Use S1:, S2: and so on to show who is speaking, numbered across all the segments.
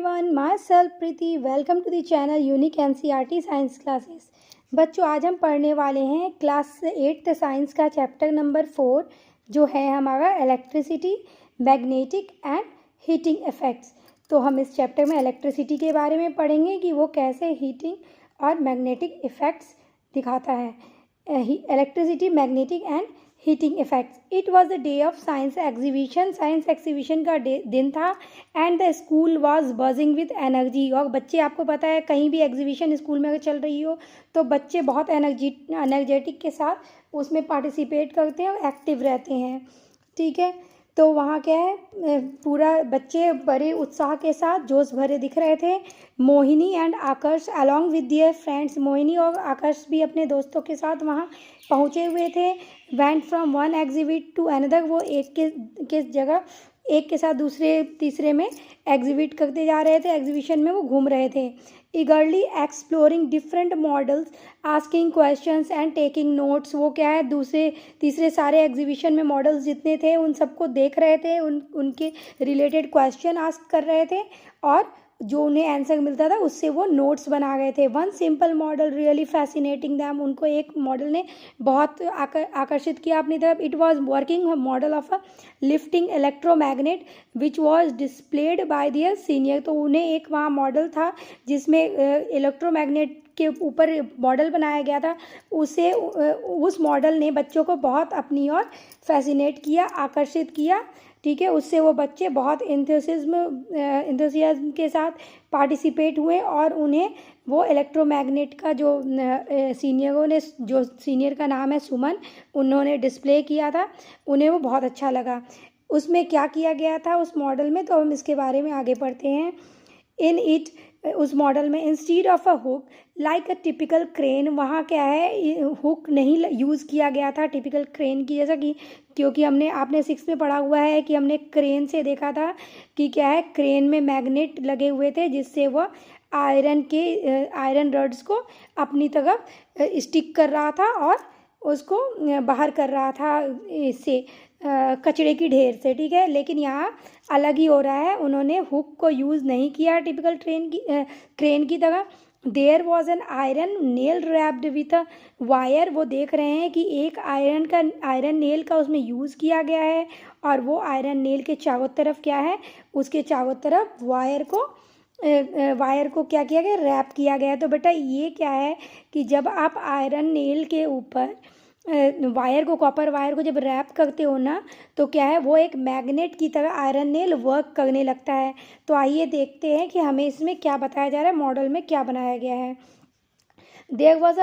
S1: everyone, myself Preeti. Welcome to the channel Unique NCERT Science Classes. बच्चों आज हम पढ़ने वाले हैं क्लास 8th साइंस का चैप्टर नंबर 4 जो है हमारा electricity, magnetic and heating effects. तो हम इस चैप्टर में इलेक्ट्रिसिटी के बारे में पढ़ेंगे कि वो कैसे हीटिंग और मैग्नेटिक इफ़ेक्ट्स दिखाता है। Electricity, magnetic and heating effects. It was the day of science exhibition. Science exhibition का दिन था and the school was buzzing with energy. और बच्चे, आपको पता है कहीं भी एग्जीबिशन स्कूल में अगर चल रही हो तो बच्चे बहुत एनर्जेटिक के साथ उसमें पार्टिसिपेट करते हैं और एक्टिव रहते हैं। ठीक है, तो वहाँ क्या है, पूरा बच्चे बड़े उत्साह के साथ जोश भरे दिख रहे थे। Mohini and Aakarsh along with their friends, Mohini और आकर्ष भी अपने दोस्तों के साथ वहाँ पहुँचे हुए थे। Went from one exhibit to another, वो एक जगह एक के साथ दूसरे तीसरे में एग्जिबिट करते जा रहे थे, एग्जीबिशन में वो घूम रहे थे। ईगरली exploring different models, asking questions and taking notes. वो क्या है, दूसरे तीसरे सारे एग्जीबिशन में मॉडल्स जितने थे उन सबको देख रहे थे, उनके रिलेटेड क्वेश्चन आस्क कर रहे थे और जो उन्हें आंसर मिलता था उससे वो नोट्स बना गए थे। One simple model really fascinating them, उनको एक मॉडल ने बहुत आकर्षित किया अपनी तरफ। It was working model of a lifting electromagnet which was displayed by their senior. तो उन्हें एक वहाँ मॉडल था जिसमें इलेक्ट्रोमैग्नेट के ऊपर मॉडल बनाया गया था। उस मॉडल ने बच्चों को बहुत अपनी ओर फैसिनेट किया, आकर्षित किया। ठीक है, उससे वो बच्चे बहुत इंथुसियाज्म के साथ पार्टिसिपेट हुए और उन्हें वो इलेक्ट्रोमैग्नेट का जो सीनियरों ने, जो सीनियर का नाम है सुमन, उन्होंने डिस्प्ले किया था, उन्हें वो बहुत अच्छा लगा। उसमें क्या किया गया था उस मॉडल में, तो हम इसके बारे में आगे पढ़ते हैं। इन इट, उस मॉडल में instead of a hook like a typical crane, वहाँ क्या है, हुक नहीं यूज़ किया गया था टिपिकल क्रेन की, जैसा कि क्योंकि आपने 6 में पढ़ा हुआ है कि हमने क्रेन से देखा था कि क्या है, क्रेन में मैग्नेट लगे हुए थे जिससे वह आयरन रॉड्स को अपनी तरफ स्टिक कर रहा था और उसको बाहर कर रहा था इससे, कचरे की ढेर से। ठीक है, लेकिन यहाँ अलग ही हो रहा है, उन्होंने हुक को यूज़ नहीं किया टिपिकल क्रेन की तरह। There was an iron nail wrapped with a wire, वो देख रहे हैं कि एक आयरन नेल का उसमें यूज़ किया गया है और वो आयरन नेल के चारों तरफ क्या है, उसके चारों तरफ वायर को क्या किया गया, रैप किया गया। तो बेटा ये क्या है कि जब आप आयरन नेल के ऊपर कॉपर वायर को जब रैप करते हो ना, तो क्या है, वो एक मैग्नेट की तरह आयरन नेल वर्क करने लगता है। तो आइए देखते हैं कि हमें इसमें क्या बताया जा रहा है, मॉडल में क्या बनाया गया है। There was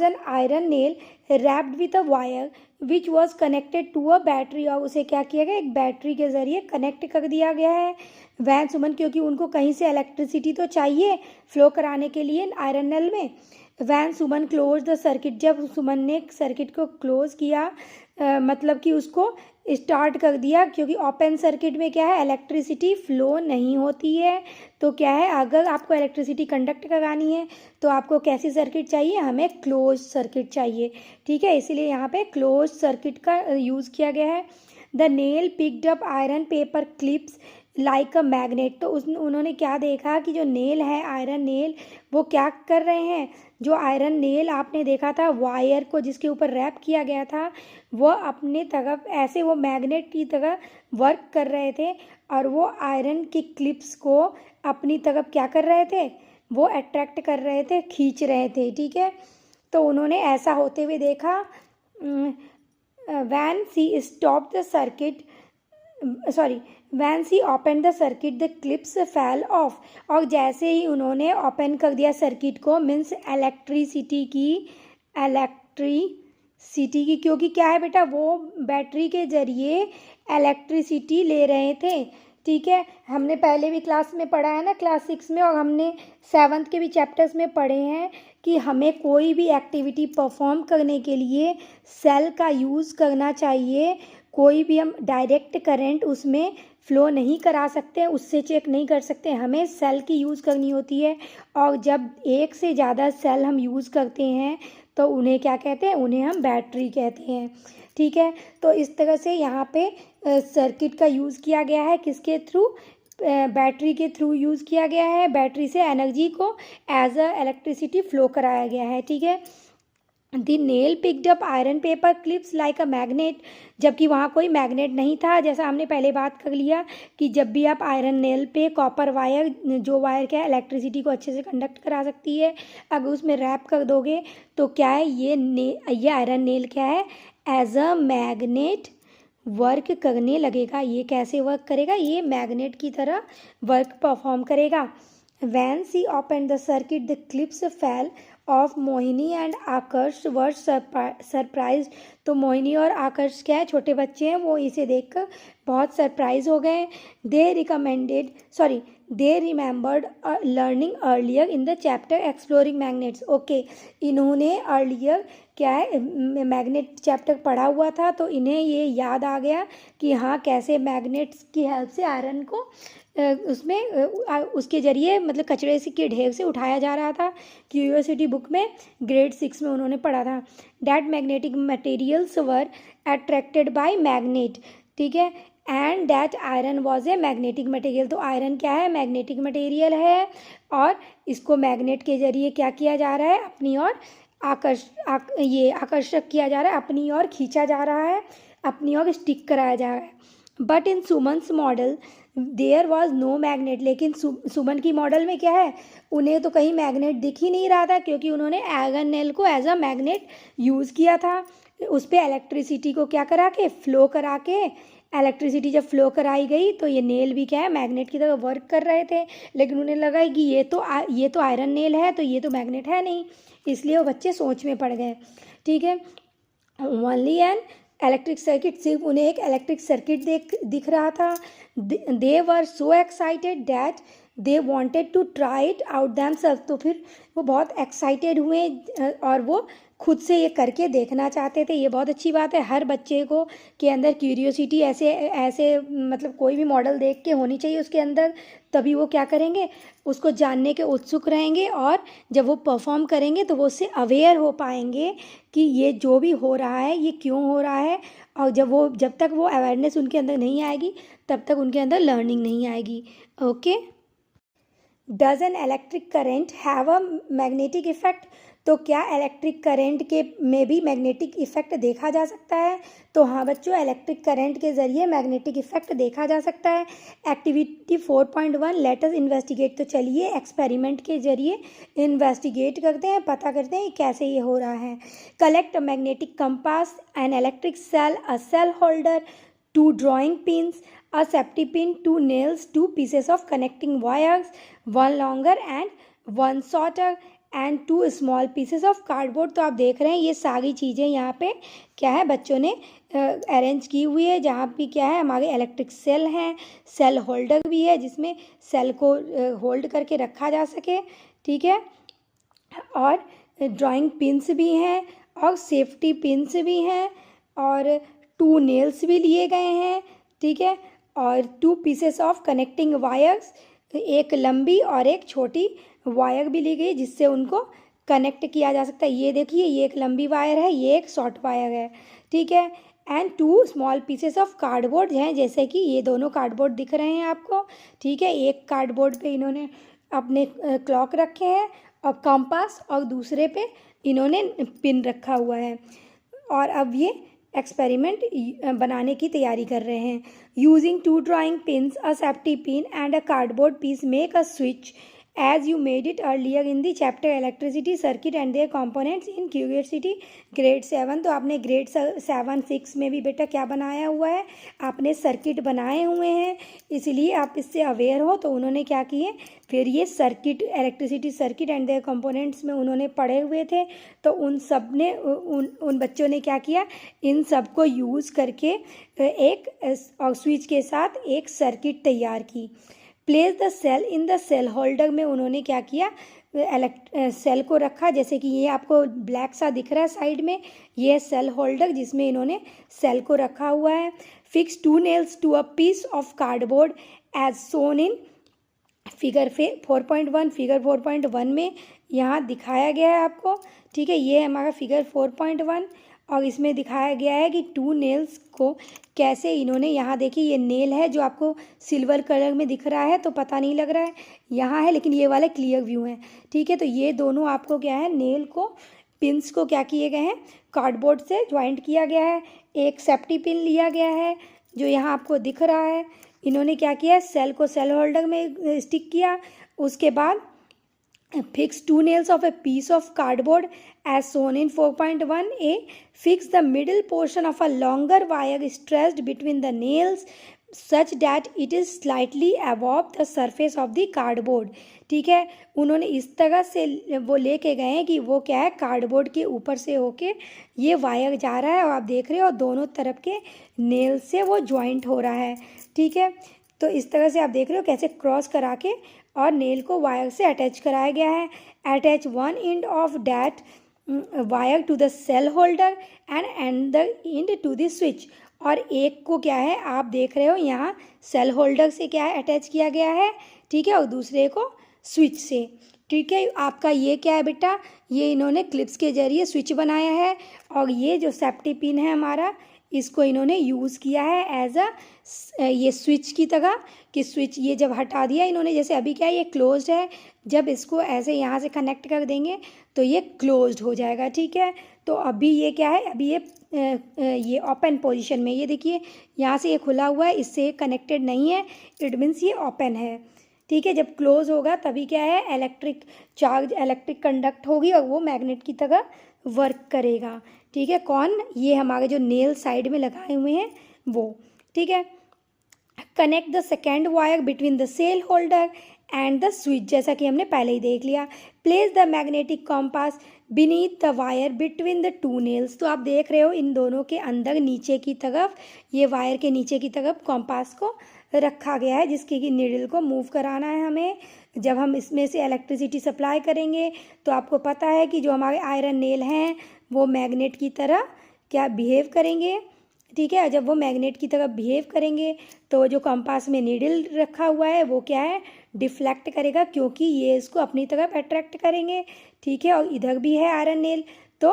S1: an iron nail wrapped with a wire which was connected to a battery, और उसे क्या किया गया, एक बैटरी के ज़रिए कनेक्ट कर दिया गया है। वैन सुमन, क्योंकि उनको कहीं से इलेक्ट्रिसिटी तो चाहिए फ्लो कराने के लिए आयरन नेल में। When Suman close the circuit, जब सुमन ने सर्किट को क्लोज किया, मतलब कि उसको स्टार्ट कर दिया, क्योंकि ओपन सर्किट में क्या है, इलेक्ट्रिसिटी फ्लो नहीं होती है। तो क्या है, अगर आपको इलेक्ट्रिसिटी कंडक्ट करानी है तो आपको कैसी सर्किट चाहिए, हमें क्लोज सर्किट चाहिए। ठीक है, इसीलिए यहाँ पे क्लोज सर्किट का यूज़ किया गया है। The nail picked up iron paper clips like a magnet, तो उन्होंने क्या देखा कि जो नेल है, आयरन नेल, वो क्या कर रहे हैं, जो आयरन नेल आपने देखा था वायर को जिसके ऊपर रैप किया गया था, वह अपने तरफ ऐसे वो मैग्नेट की तरह वर्क कर रहे थे और वो आयरन की क्लिप्स को अपनी तरफ क्या कर रहे थे, वो अट्रैक्ट कर रहे थे, खींच रहे थे। ठीक है, तो उन्होंने ऐसा होते हुए देखा। Van C stop the circuit, van C open the circuit the clips फैल ऑफ, और जैसे ही उन्होंने ओपन कर दिया सर्किट को, मीन्स इलेक्ट्रिसिटी की, क्योंकि क्या है बेटा, वो बैटरी के जरिए इलेक्ट्रिसिटी ले रहे थे। ठीक है, हमने पहले भी क्लास में पढ़ा है ना, क्लास 6 में, और हमने 7th के भी चैप्टर्स में पढ़े हैं कि हमें कोई भी एक्टिविटी परफॉर्म करने के लिए सेल का यूज़ करना चाहिए। कोई भी हम डायरेक्ट करंट उसमें फ़्लो नहीं करा सकते, उससे चेक नहीं कर सकते, हमें सेल की यूज़ करनी होती है। और जब एक से ज़्यादा सेल हम यूज़ करते हैं तो उन्हें क्या कहते हैं, उन्हें हम बैटरी कहते हैं। ठीक है, तो इस तरह से यहाँ पे सर्किट का यूज़ किया गया है, किसके थ्रू, बैटरी के थ्रू यूज़ किया गया है, बैटरी से एनर्जी को एज अ इलेक्ट्रिसिटी फ्लो कराया गया है, ठीक है। The nail picked up iron paper clips like a magnet, जबकि वहाँ कोई मैग्नेट नहीं था, जैसा हमने पहले बात कर लिया कि जब भी आप आयरन नेल पे कॉपर वायर, जो वायर क्या है इलेक्ट्रिसिटी को अच्छे से कंडक्ट करा सकती है, अगर उसमें रैप कर दोगे तो क्या है ये आयरन नेल क्या है एज अ मैग्नेट वर्क करने लगेगा। ये कैसे वर्क करेगा, ये मैग्नेट की तरह वर्क परफॉर्म करेगा। When she opened the circuit, the clips fell off. Mohini and Aakarsh were surprise, तो मोहिनी और आकर्ष क्या है, छोटे बच्चे हैं, वो इसे देखकर बहुत सरप्राइज हो गए। They remembered learning earlier in the chapter exploring magnets. Okay, इन्होंने अर्लियर क्या है मैग्नेट चैप्टर पढ़ा हुआ था, तो इन्हें ये याद आ गया कि हाँ कैसे मैग्नेट्स की हेल्प से आयरन को उसके ज़रिए मतलब कचरे के ढेर से उठाया जा रहा था। क्यूरियोसिटी बुक में ग्रेड 6 में उन्होंने पढ़ा था। That magnetic materials were attracted by magnet, ठीक है, and that iron was a magnetic material. तो आयरन क्या है, मैग्नेटिक मटेरियल है, और इसको मैग्नेट के ज़रिए क्या किया जा रहा है, अपनी ओर आकर्षक किया जा रहा है, अपनी ओर खींचा जा रहा है, अपनी ओर स्टिक कराया जा रहा है। But in Suman's model there was no magnet, लेकिन सुमन की मॉडल में क्या है, उन्हें तो कहीं मैग्नेट दिख ही नहीं रहा था, क्योंकि उन्होंने आयरन नेल को एज अ मैग्नेट यूज़ किया था। उस पर इलेक्ट्रिसिटी को क्या करा के फ्लो करा के, इलेक्ट्रिसिटी जब फ्लो कराई गई तो ये नेल भी क्या है मैग्नेट की तरह वर्क कर रहे थे, लेकिन उन्हें लगा कि ये तो आयरन नेल है, तो ये तो मैग्नेट है नहीं, इसलिए वो बच्चे सोच में पड़ गए, ठीक है। ओनली एन इलेक्ट्रिक सर्किट, सिर्फ उन्हें एक इलेक्ट्रिक सर्किट दिख रहा था। They were so excited that they wanted to try it out themselves, तो फिर वो बहुत एक्साइटेड हुए और वो खुद से ये करके देखना चाहते थे। ये बहुत अच्छी बात है, हर बच्चे को के अंदर क्यूरियोसिटी ऐसे मतलब कोई भी मॉडल देख के होनी चाहिए उसके अंदर, तभी वो क्या करेंगे, उसको जानने के उत्सुक रहेंगे, और जब वो परफॉर्म करेंगे तो वो उससे अवेयर हो पाएंगे कि ये जो भी हो रहा है ये क्यों हो रहा है। और जब तक वो अवेयरनेस उनके अंदर नहीं आएगी तब तक उनके अंदर लर्निंग नहीं आएगी। Okay, does an electric current have a magnetic effect, तो क्या इलेक्ट्रिक करंट के में भी मैग्नेटिक इफेक्ट देखा जा सकता है। तो हाँ बच्चों, इलेक्ट्रिक करंट के ज़रिए मैग्नेटिक इफेक्ट देखा जा सकता है। एक्टिविटी 4.1 लेट अस इन्वेस्टिगेट, तो चलिए एक्सपेरिमेंट के ज़रिए इन्वेस्टिगेट करते हैं, पता करते हैं कैसे ये हो रहा है। Collect a magnetic compass, an electric cell, a cell holder, 2 drawing pins, a safety pin, 2 nails, 2 pieces of connecting wires, 1 longer and 1 shorter and 2 small pieces of cardboard। तो आप देख रहे हैं ये सारी चीज़ें यहाँ पे क्या है बच्चों ने अरेंज की हुई है, जहाँ पे क्या है हमारे इलेक्ट्रिक सेल हैं, सेल होल्डर भी है जिसमें सेल को होल्ड करके रखा जा सके, ठीक है, और ड्राइंग पिन्स भी हैं और सेफ्टी पिन्स भी हैं और 2 नेल्स भी लिए गए हैं, ठीक है, और 2 पीसेस ऑफ कनेक्टिंग वायर्स, एक लंबी और एक छोटी वायर भी ली गई जिससे उनको कनेक्ट किया जा सकता है। ये देखिए, ये एक लंबी वायर है, ये एक शॉर्ट वायर है, ठीक है, and 2 small pieces of cardboard हैं, जैसे कि ये दोनों कार्डबोर्ड दिख रहे हैं आपको, ठीक है। एक कार्डबोर्ड पे इन्होंने अपने क्लॉक रखे हैं और कंपास, और दूसरे पे इन्होंने पिन रखा हुआ है, और अब ये एक्सपेरिमेंट बनाने की तैयारी कर रहे हैं। Using 2 drawing pins, a safety pin and a cardboard piece, make a switch as you made it earlier in the chapter electricity circuit and their components in curiosity grade 7। तो आपने ग्रेड 7 6 में भी बेटा क्या बनाया हुआ है, आपने सर्किट बनाए हुए हैं, इसलिए आप इससे अवेयर हो। तो उन्होंने क्या किए, फिर ये circuit electricity circuit and there components में उन्होंने पढ़े हुए थे, तो उन बच्चों ने क्या किया, इन सब को यूज़ करके एक स्विच के साथ एक सर्किट तैयार की। Place the cell in the cell holder में उन्होंने क्या किया, सेल को रखा, जैसे कि ये आपको ब्लैक सा दिख रहा है साइड में, ये सेल होल्डर जिसमें इन्होंने सेल को रखा हुआ है। Fix 2 nails to a piece of cardboard as shown in figure 4.1। Figure 4.1 में यहाँ दिखाया गया है आपको, ठीक है, ये हमारा फिगर 4.1, और इसमें दिखाया गया है कि 2 नेल्स को कैसे इन्होंने, यहाँ देखिए ये नेल है जो आपको सिल्वर कलर में दिख रहा है तो पता नहीं लग रहा है, यहाँ है लेकिन ये वाला क्लियर व्यू है, ठीक है। तो ये दोनों आपको क्या है, नेल को, पिंस को क्या किए गए हैं, कार्डबोर्ड से ज्वाइंट किया गया है। एक सेफ्टी पिन लिया गया है जो यहाँ आपको दिख रहा है। इन्होंने क्या किया, सेल को सेल होल्डर में स्टिक किया। उसके बाद fix 2 nails of a piece of cardboard as shown in 4.1a. Fix the middle portion of a longer wire stretched between the nails such that it is slightly above the surface of the cardboard. ठीक है, उन्होंने इस तरह से वो लेके गए हैं कि वो क्या है, कार्डबोर्ड के ऊपर से होके ये वायर जा रहा है और आप देख रहे हो दोनों तरफ के नेल से वो ज्वाइंट हो रहा है, ठीक है। तो इस तरह से आप देख रहे हो कैसे क्रॉस करा के और नेल को वायर से अटैच कराया गया है। Attach one end of that wire to the cell holder and the end to the switch. और एक को क्या है, आप देख रहे हो यहाँ सेल होल्डर से क्या है अटैच किया गया है, ठीक है, और दूसरे को स्विच से, ठीक है। आपका ये क्या है बेटा, ये इन्होंने क्लिप्स के जरिए स्विच बनाया है और ये जो सेफ्टी पिन है हमारा, इसको इन्होंने यूज़ किया है एज ये स्विच की तरह कि स्विच ये जब हटा दिया इन्होंने, जैसे अभी क्या है ये क्लोज्ड है, जब इसको ऐसे यहाँ से कनेक्ट कर देंगे तो ये क्लोज्ड हो जाएगा, ठीक है। तो अभी ये क्या है, अभी ये ओपन पोजीशन में, ये देखिए यहाँ से ये खुला हुआ है, इससे कनेक्टेड नहीं है, इट मीन्स ये ओपन है, ठीक है। जब क्लोज होगा तभी क्या है, इलेक्ट्रिक चार्ज, इलेक्ट्रिक कंडक्ट होगी और वो मैग्नेट की तरह वर्क करेगा, ठीक है। कौन, ये हमारे जो नेल साइड में लगाए हुए हैं वो, ठीक है। Connect the second wire between the cell holder and the switch, जैसा कि हमने पहले ही देख लिया। Place the magnetic compass beneath the wire between the 2 nails. तो आप देख रहे हो इन दोनों के अंदर नीचे की तरफ, ये वायर के नीचे की तरफ कॉम्पास को रखा गया है, जिसके कि नीडल को मूव कराना है हमें। जब हम इसमें से इलेक्ट्रिसिटी सप्लाई करेंगे तो आपको पता है कि जो हमारे आयरन नेल हैं वो मैग्नेट की तरह क्या बिहेव करेंगे, ठीक है। जब वो मैग्नेट की तरह बिहेव करेंगे तो जो कंपास में नीडल रखा हुआ है वो क्या है, डिफ्लेक्ट करेगा, क्योंकि ये इसको अपनी तरफ अट्रैक्ट करेंगे, ठीक है। और इधर भी है आयरन नेल, तो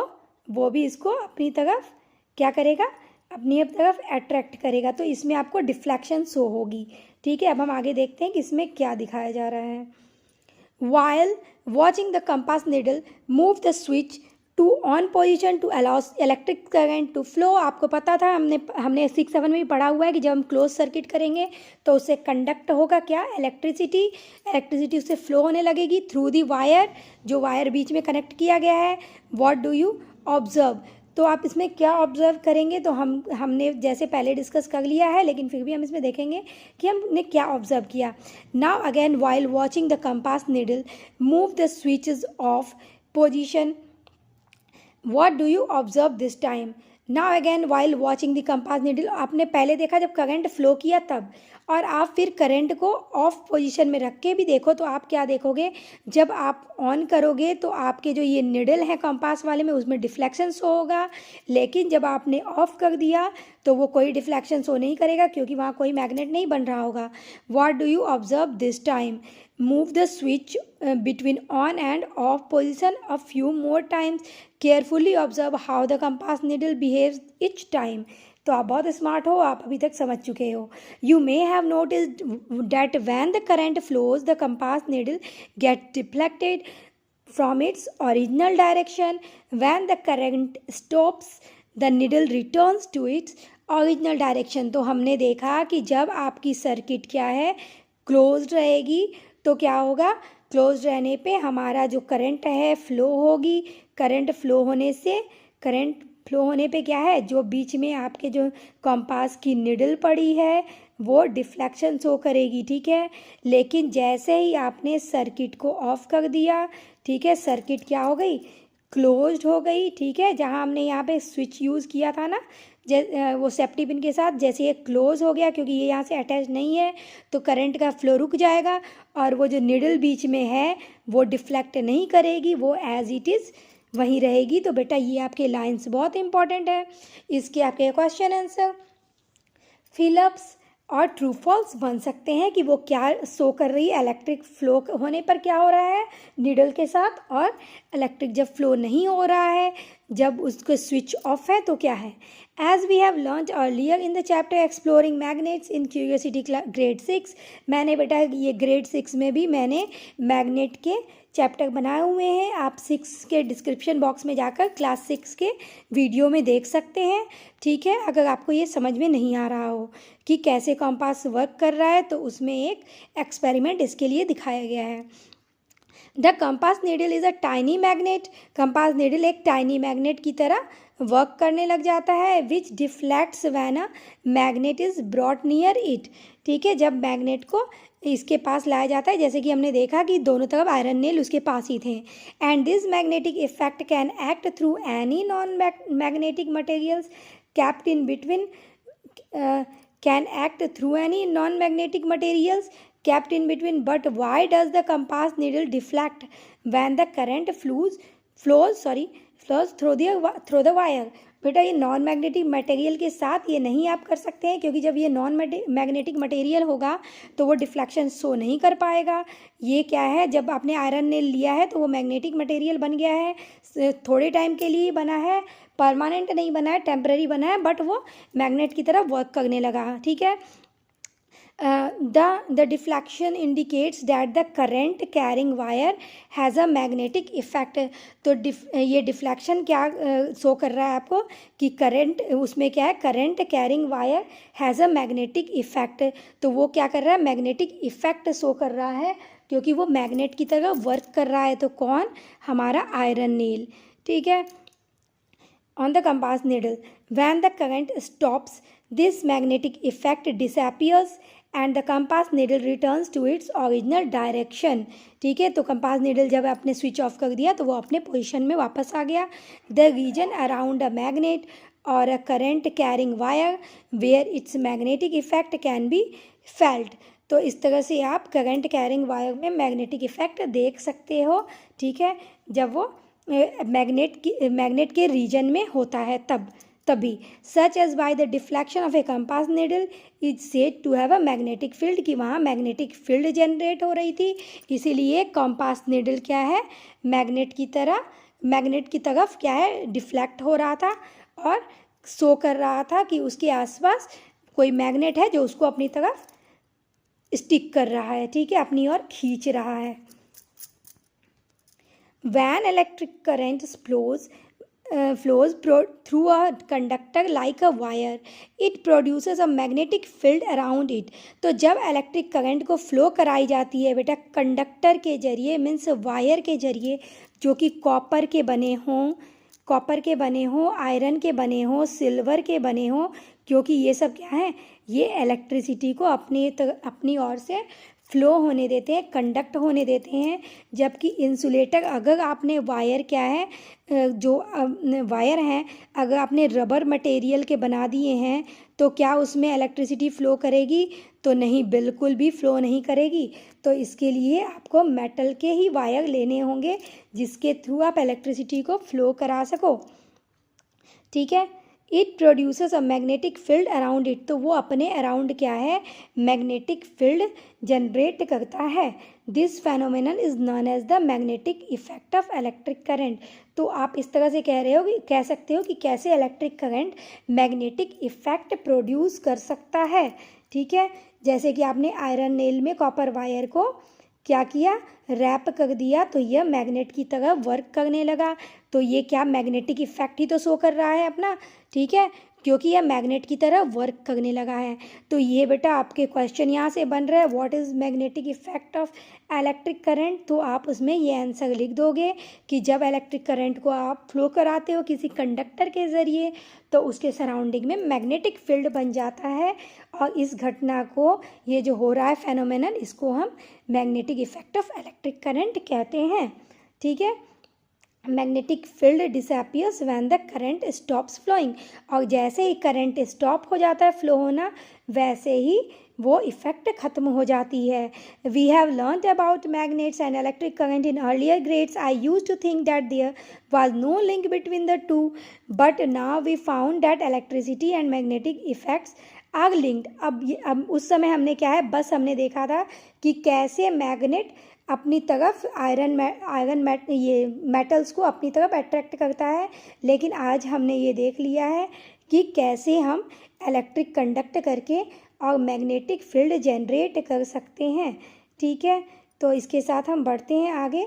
S1: वो भी इसको अपनी तरफ क्या करेगा, अपनी तरफ अट्रैक्ट करेगा, तो इसमें आपको डिफ्लेक्शन शो होगी, ठीक है। अब हम आगे देखते हैं कि इसमें क्या दिखाया जा रहा है। While watching the compass needle move the switch to on position to allow electric current to flow। आपको पता था, हमने 6-7 में भी पढ़ा हुआ है कि जब हम क्लोज सर्किट करेंगे तो उससे कंडक्ट होगा क्या, इलेक्ट्रिसिटी उससे फ्लो होने लगेगी थ्रू दी वायर, जो वायर बीच में कनेक्ट किया गया है। व्हाट डू यू ऑब्जर्व, तो आप इसमें क्या ऑब्जर्व करेंगे, तो हमने जैसे पहले डिस्कस कर लिया है, लेकिन फिर भी हम इसमें देखेंगे कि हमने क्या ऑब्जर्व किया। Now again while watching the compass needle move the switches of position, what do you observe this time. Now again while watching the compass needle, आपने पहले देखा जब करंट फ्लो किया तब, और आप फिर करंट को ऑफ पोजीशन में रख के भी देखो तो आप क्या देखोगे, जब आप ऑन करोगे तो आपके जो ये निडल है कंपास वाले में उसमें डिफ्लेक्शन शो होगा, लेकिन जब आपने ऑफ कर दिया तो वो कोई डिफ्लेक्शन शो नहीं करेगा क्योंकि वहाँ कोई मैग्नेट नहीं बन रहा होगा। What do you observe this time, move the switch between on and off position a few more times, carefully observe how the compass needle behaves each time। तो आप बहुत स्मार्ट हो, आप अभी तक समझ चुके हो। You may have noticed that when the current flows the compass needle gets deflected from its original direction, when the current stops the needle returns to its original direction। तो हमने देखा कि जब आपकी सर्किट क्या है, क्लोज्ड रहेगी तो क्या होगा, क्लोज रहने पे हमारा जो करंट है फ्लो होगी, करंट फ्लो होने पे क्या है, जो बीच में आपके जो कंपास की निडल पड़ी है वो डिफ्लेक्शन शो करेगी, ठीक है। लेकिन जैसे ही आपने सर्किट को ऑफ कर दिया, ठीक है, सर्किट क्या हो गई, क्लोज्ड हो गई, ठीक है। जहाँ हमने यहाँ पे स्विच यूज़ किया था ना, वो सेफ्टी पिन के साथ, जैसे ये क्लोज हो गया क्योंकि ये यहाँ से अटैच नहीं है तो करंट का फ्लो रुक जाएगा और वो जो निडल बीच में है वो डिफ्लेक्ट नहीं करेगी, वो एज इट इज़ वहीं रहेगी। तो बेटा ये आपके लाइंस बहुत इंपॉर्टेंट है, इसके आपके क्वेश्चन आंसर फिलअप्स और ट्रू फॉल्स बन सकते हैं कि वो क्या शो कर रही है, इलेक्ट्रिक फ्लो होने पर क्या हो रहा है निडल के साथ, और इलेक्ट्रिक जब फ्लो नहीं हो रहा है जब उसको स्विच ऑफ है तो क्या है। As we have learn earlier in the chapter exploring magnets in curiosity grade 6, मैंने बेटा ये ग्रेड 6 में भी मैंने मैग्नेट के चैप्टर बनाए हुए हैं, आप 6 के डिस्क्रिप्शन बॉक्स में जाकर क्लास 6 के वीडियो में देख सकते हैं। ठीक है, अगर आपको ये समझ में नहीं आ रहा हो कि कैसे कंपास वर्क कर रहा है तो उसमें एक एक्सपेरिमेंट इसके लिए दिखाया गया है। The compass needle is a tiny magnet, compass needle एक टाइनी मैग्नेट की तरह वर्क करने लग जाता है, which deflects when a magnet is brought near it. ठीक है, जब मैग्नेट को इसके पास लाया जाता है, जैसे कि हमने देखा कि दोनों तरफ आयरन नेल उसके पास ही थे। And this magnetic effect can act through any non magnetic materials kept in between can act through any non-magnetic materials kept in between. But why does the compass needle deflect when the current flows through the wire? बेटा ये non magnetic material के साथ ये नहीं आप कर सकते हैं, क्योंकि जब ये नॉन मैग्नेटिक मटेरियल होगा तो वो डिफ्लेक्शन शो नहीं कर पाएगा। ये क्या है, जब आपने आयरन नेल लिया है तो वो मैग्नेटिक मटेरियल बन गया है, थोड़े टाइम के लिए बना है, परमानेंट नहीं बना है, टेम्पररी बना है, बट वो मैग्नेट की तरह वर्क करने लगा। ठीक है, the deflection indicates that the current carrying wire has a magnetic effect। तो ये डिफ्लेक्शन क्या शो कर रहा है आपको कि करंट उसमें क्या है, current carrying wire has a magnetic effect. तो वो क्या कर रहा है, मैग्नेटिक इफेक्ट शो कर रहा है, क्योंकि वो मैग्नेट की तरह वर्क कर रहा है। तो कौन, हमारा आयरन नेल। ठीक है, on the compass needle when the current stops this magnetic effect disappears and the compass needle returns to its original direction। ठीक है, तो कंपास नीडल जब आपने स्विच ऑफ कर दिया तो वो अपने पोजीशन में वापस आ गया। The region around a magnet और a current carrying wire where its magnetic effect can be felt. तो इस तरह से आप करंट कैरिंग वायर में मैग्नेटिक इफेक्ट देख सकते हो। ठीक है, जब वो मैग्नेट के रीजन में होता है तभी such as by the deflection of a compass needle is said to have a magnetic field, कि वहाँ मैग्नेटिक फील्ड जनरेट हो रही थी, इसीलिए कंपास नीडल क्या है, मैग्नेट की तरफ क्या है, डिफ्लेक्ट हो रहा था और शो कर रहा था कि उसके आसपास कोई मैग्नेट है जो उसको अपनी तरफ स्टिक कर रहा है। ठीक है, अपनी ओर खींच रहा है। When electric current flows through a conductor like a wire, it produces a magnetic field around it। तो जब इलेक्ट्रिक करंट को फ्लो कराई जाती है बेटा कंडक्टर के जरिए, मीन्स वायर के जरिए, जो कि कॉपर के बने हों, आयरन के बने हों, सिल्वर के बने हों, क्योंकि ये सब क्या है, ये इलेक्ट्रिसिटी को अपनी ओर से फ्लो होने देते हैं, कंडक्ट होने देते हैं। जबकि इंसुलेटर, अगर आपने वायर क्या है, जो वायर हैं अगर आपने रबर मटेरियल के बना दिए हैं तो क्या उसमें इलेक्ट्रिसिटी फ़्लो करेगी? तो नहीं, बिल्कुल भी फ़्लो नहीं करेगी। तो इसके लिए आपको मेटल के ही वायर लेने होंगे जिसके थ्रू आप इलेक्ट्रिसिटी को फ़्लो करा सको। ठीक है, it produces a magnetic field around it. तो वो अपने अराउंड क्या है, मैग्नेटिक फील्ड जनरेट करता है। This phenomenon is known as the magnetic effect of electric current. तो आप इस तरह से कह सकते हो कि कैसे electric current magnetic effect produce कर सकता है। ठीक है, जैसे कि आपने आयरन नेल में कॉपर वायर को क्या किया, रैप कर दिया, तो यह मैग्नेट की तरह वर्क करने लगा। तो ये क्या, मैग्नेटिक इफेक्ट ही तो शो कर रहा है अपना। ठीक है, क्योंकि यह मैग्नेट की तरह वर्क करने लगा है। तो ये बेटा आपके क्वेश्चन यहाँ से बन रहा है, what is magnetic effect of electric current. तो आप उसमें ये आंसर लिख दोगे कि जब इलेक्ट्रिक करंट को आप फ्लो कराते हो किसी कंडक्टर के ज़रिए तो उसके सराउंडिंग में मैग्नेटिक फील्ड बन जाता है, और इस घटना को, ये जो हो रहा है फेनोमेनन, इसको हम magnetic effect of electric current कहते हैं। ठीक है, magnetic field disappears when the current stops flowing. और जैसे ही करंट स्टॉप हो जाता है फ्लो होना, वैसे ही वो इफेक्ट खत्म हो जाती है। We have learned about magnets and electric current in earlier grades. I use to think that there was no link between the two, but now we found that electricity and magnetic effects are linked. अब उस समय हमने क्या है, बस हमने देखा था कि कैसे मैग्नेट अपनी तरफ ये मेटल्स को अपनी तरफ अट्रैक्ट करता है। लेकिन आज हमने ये देख लिया है कि कैसे हम इलेक्ट्रिक कंडक्ट करके और मैग्नेटिक फील्ड जनरेट कर सकते हैं। ठीक है, तो इसके साथ हम बढ़ते हैं आगे।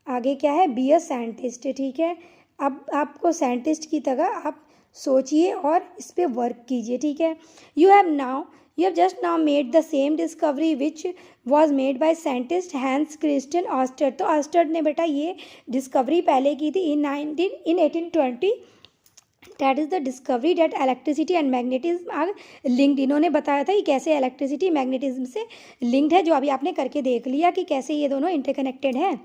S1: आगे क्या है, बी अ साइंटिस्ट। ठीक है, अब आपको साइंटिस्ट की तरह आप सोचिए और इस पर वर्क कीजिए। ठीक है, you have just now made the same discovery which was made by scientist Hans Christian ऑस्टर्ड। तो ऑस्टर्ड ने बेटा ये डिस्कवरी पहले की थी in 1820। That is the discovery that electricity and magnetism are linked. इन्होंने बताया था कि कैसे इलेक्ट्रिसिटी मैग्नेटिज्म से लिंक्ड है, जो अभी आपने करके देख लिया कि कैसे ये दोनों इंटरकनेक्टेड हैं।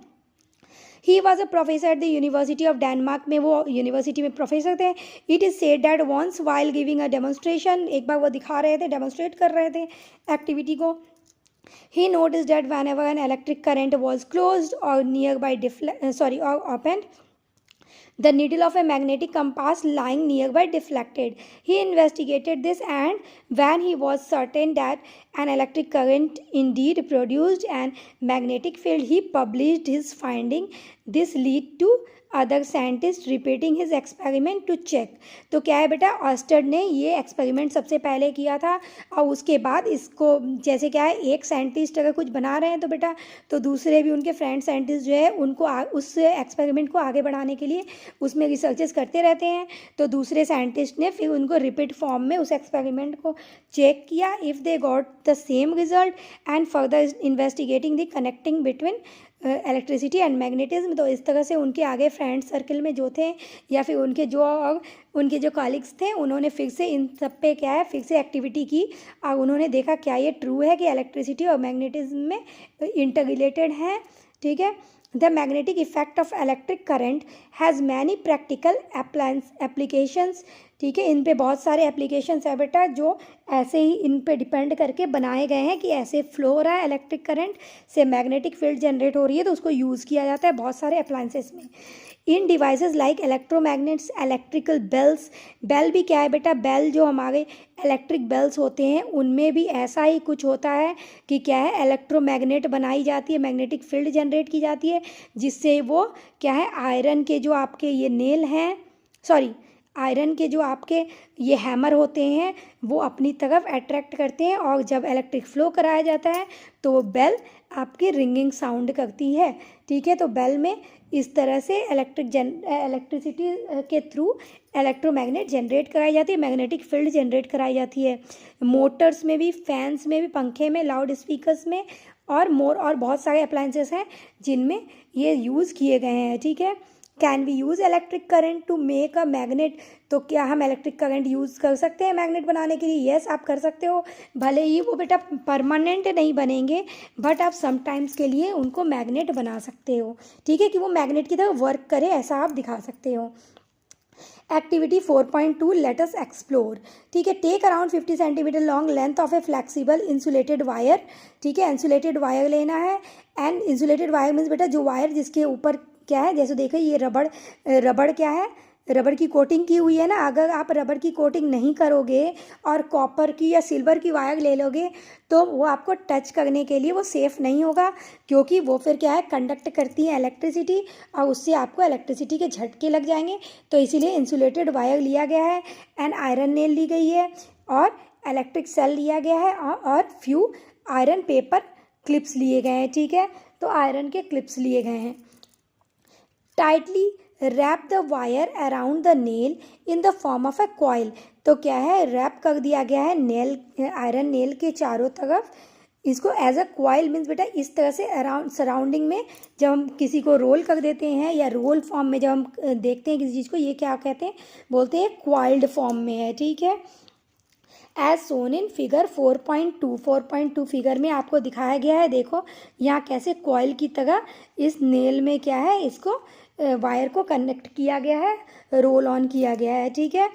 S1: He was a professor at the university of Denmark में, वो यूनिवर्सिटी में प्रोफेसर थे। It is said that once while giving a demonstration, एक बार वो दिखा रहे थे, डेमोन्स्ट्रेट कर रहे थे एक्टिविटी को, ही noticed that whenever an electric current was closed or nearby or opened, the needle of a magnetic compass lying nearby deflected. He investigated this, and when he was certain that an electric current indeed produced an magnetic field, he published his finding. This led to other scientist repeating his experiment to check. तो क्या है बेटा, ऑस्टर्ड ने ये experiment सबसे पहले किया था और उसके बाद इसको जैसे क्या है, एक साइंटिस्ट अगर कुछ बना रहे हैं तो बेटा तो दूसरे भी उनके फ्रेंड साइंटिस्ट जो है उनको उस एक्सपेरिमेंट को आगे बढ़ाने के लिए उसमें रिसर्चेस करते रहते हैं। तो दूसरे साइंटिस्ट ने फिर उनको रिपीट फॉर्म में उस एक्सपेरिमेंट को चेक किया। If they got the same result and further investigating the connecting between electricity and magnetism. तो इस तरह से उनके आगे फ्रेंड सर्कल में जो थे या फिर उनके जो कॉलीग्स थे, उन्होंने फिर से इन सब पे क्या है, फिर से एक्टिविटी की और उन्होंने देखा क्या ये ट्रू है कि इलेक्ट्रिसिटी और मैग्नेटिज्म में इंटर रिलेटेड है। ठीक है, the magnetic effect of electric current has many practical applications. ठीक है, इन पे बहुत सारे एप्लीकेशंस है बेटा, जो ऐसे ही इन पे डिपेंड करके बनाए गए हैं कि ऐसे फ्लो हो रहा है इलेक्ट्रिक करंट से मैग्नेटिक फील्ड जनरेट हो रही है, तो उसको यूज़ किया जाता है बहुत सारे अप्लायंसेस में। In devices like electromagnets, electrical bells. Bell भी क्या है बेटा, बेल जो हमारे इलेक्ट्रिक बेल्स होते हैं उनमें भी ऐसा ही कुछ होता है कि क्या है, इलेक्ट्रोमैग्नेट बनाई जाती है, मैग्नेटिक फील्ड जनरेट की जाती है, जिससे वो क्या है, आयरन के जो आपके ये नेल हैं, आयरन के जो आपके ये हैमर होते हैं वो अपनी तरफ अट्रैक्ट करते हैं और जब इलेक्ट्रिक फ्लो कराया जाता है तो वो बेल आपकी रिंगिंग साउंड करती है। ठीक है, तो बेल में इस तरह से इलेक्ट्रिसिटी के थ्रू इलेक्ट्रोमैग्नेट जनरेट कराई जाती है, मैग्नेटिक फील्ड जनरेट कराई जाती है। मोटर्स में भी, फैंस में भी, पंखे में, लाउड स्पीकर्स में और बहुत सारे अप्लायंसेस हैं जिनमें ये यूज़ किए गए हैं। ठीक है, can we use electric current to make a magnet. तो क्या हम इलेक्ट्रिक करंट यूज़ कर सकते हैं मैग्नेट बनाने के लिए? यस, आप कर सकते हो। भले ही वो बेटा परमानेंट नहीं बनेंगे, बट आप समटाइम्स के लिए उनको मैग्नेट बना सकते हो। ठीक है, कि वो मैग्नेट की तरह वर्क करे, ऐसा आप दिखा सकते हो। Activity 4.2 let us explore. ठीक है, take around 50 centimetre long length of a flexible insulated wire. ठीक है, इंसुलेटेड वायर लेना है। एंड इंसुलेटेड वायर मीन्स बेटा जो वायर जिसके ऊपर क्या है, जैसे देखो ये रबड़ क्या है, रबड़ की कोटिंग की हुई है ना। अगर आप रबड़ की कोटिंग नहीं करोगे और कॉपर की या सिल्वर की वायर ले लोगे तो वो आपको टच करने के लिए वो सेफ़ नहीं होगा, क्योंकि वो फिर क्या है, कंडक्ट करती है इलेक्ट्रिसिटी और उससे आपको इलेक्ट्रिसिटी के झटके लग जाएंगे। तो इसीलिए इंसुलेटेड वायर लिया गया है, एंड आयरन नेल ली गई है और इलेक्ट्रिक सेल लिया गया है और फ्यू आयरन पेपर क्लिप्स लिए गए हैं। ठीक है, तो आयरन के क्लिप्स लिए गए हैं। Tightly wrap the wire around the nail in the form of a coil. तो क्या है, रैप कर दिया गया है आयरन नेल के चारों तरफ। इसको एज अ कॉइल मीन्स बेटा इस तरह से अराउंड सराउंडिंग में जब हम किसी को रोल कर देते हैं या रोल फॉर्म में जब हम देखते हैं किसी चीज़ को, ये क्या कहते हैं, बोलते हैं कॉइल्ड फॉर्म में है। ठीक है, as shown in figure 4.2 figure में आपको दिखाया गया है। देखो यहाँ कैसे कॉइल की तरह इस नेल में क्या है, इसको वायर को कनेक्ट किया गया है, रोल ऑन किया गया है। ठीक है,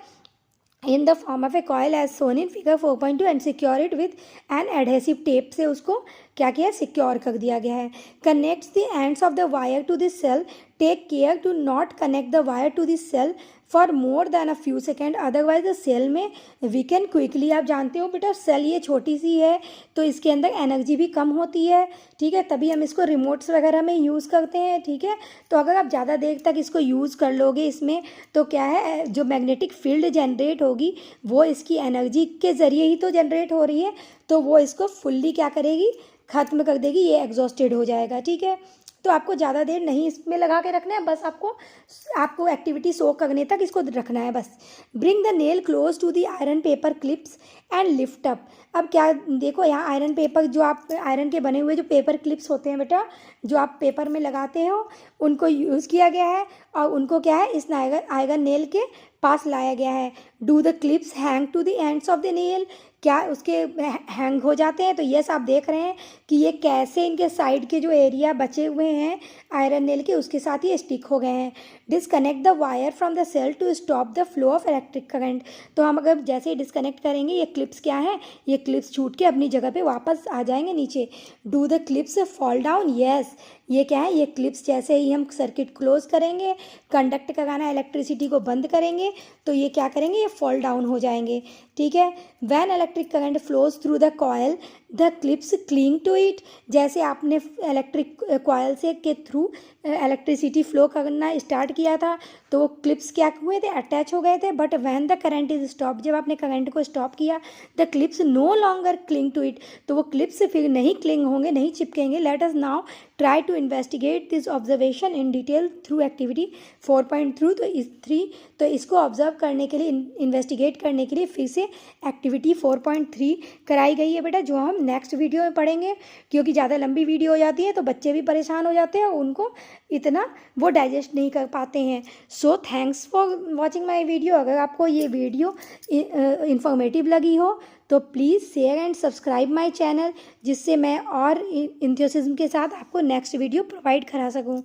S1: in the form of a coil as shown in figure 4.2 and secure it with an adhesive tape से उसको क्या किया, सिक्योर कर दिया गया है। Connects the ends of the wire to this cell, take care to not connect the wire to this cell for more than a few second, otherwise the cell may weaken quickly. आप जानते हो बेटा cell ये छोटी सी है तो इसके अंदर एनर्जी भी कम होती है, ठीक है, तभी हम इसको रिमोट्स वगैरह में यूज़ करते हैं, ठीक है। तो अगर आप ज़्यादा देर तक इसको यूज़ कर लोगे इसमें तो क्या है, जो मैग्नेटिक फील्ड जनरेट होगी वो इसकी एनर्जी के ज़रिए ही तो जनरेट हो रही है, तो वो इसको फुल्ली क्या करेगी, ख़त्म कर देगी, ये एग्जॉस्टेड हो जाएगा, ठीक है। तो आपको ज़्यादा देर नहीं इसमें लगा के रखना है, बस आपको एक्टिविटी शो करने तक इसको रखना है बस। Bring the nail close to the iron paper clips and lift up. अब क्या देखो, यहाँ आयरन पेपर, जो आप आयरन के बने हुए जो पेपर क्लिप्स होते हैं बेटा, जो आप पेपर में लगाते हो, उनको यूज़ किया गया है और उनको क्या है, इस आयरन नेल के पास लाया गया है। Do the clips hang to the ends of the nail, क्या उसके हैंग हो जाते हैं। तो यस, आप देख रहे हैं कि ये कैसे इनके साइड के जो एरिया बचे हुए हैं आयरन नेल के, उसके साथ ही स्टिक हो गए हैं। Disconnect the wire from the cell to stop the flow of electric current. तो हम अगर जैसे ही डिसकनेक्ट करेंगे, ये क्लिप्स क्या है, ये क्लिप्स छूट के अपनी जगह पे वापस आ जाएंगे नीचे। Do the clips fall down, yes, ये क्या है, ये क्लिप्स जैसे ही हम सर्किट क्लोज करेंगे, कंडक्ट कराना इलेक्ट्रिसिटी को बंद करेंगे, तो ये क्या करेंगे, ये फॉल डाउन हो जाएंगे, ठीक है। When electric current flows through the coil the clips cling to it. जैसे आपने इलेक्ट्रिक कॉयल से के थ्रू इलेक्ट्रिसिटी फ्लो करना स्टार्ट किया था तो वो क्लिप्स क्या हुए थे, अटैच हो गए थे। But when the current is stop, जब आपने करंट को स्टॉप किया, the clips no longer cling to it, तो वो क्लिप्स फिर नहीं क्लिंग होंगे, नहीं चिपकेंगे। Let us now try to investigate this observation in detail through activity 4.3। तो इसको ऑब्जर्व करने के लिए, इन्वेस्टिगेट करने के लिए फिर से एक्टिविटी 4.3 कराई गई है बेटा, जो हम नेक्स्ट वीडियो में पढ़ेंगे, क्योंकि ज़्यादा लंबी वीडियो हो जाती है तो बच्चे भी परेशान हो जाते हैं और उनको इतना वो डाइजेस्ट नहीं कर पाते हैं। So thanks for watching my video. अगर आपको ये वीडियो इंफॉर्मेटिव लगी हो तो please share and subscribe my channel, जिससे मैं और इंथुसिज्म के साथ आपको नेक्स्ट वीडियो प्रोवाइड करा सकूँ।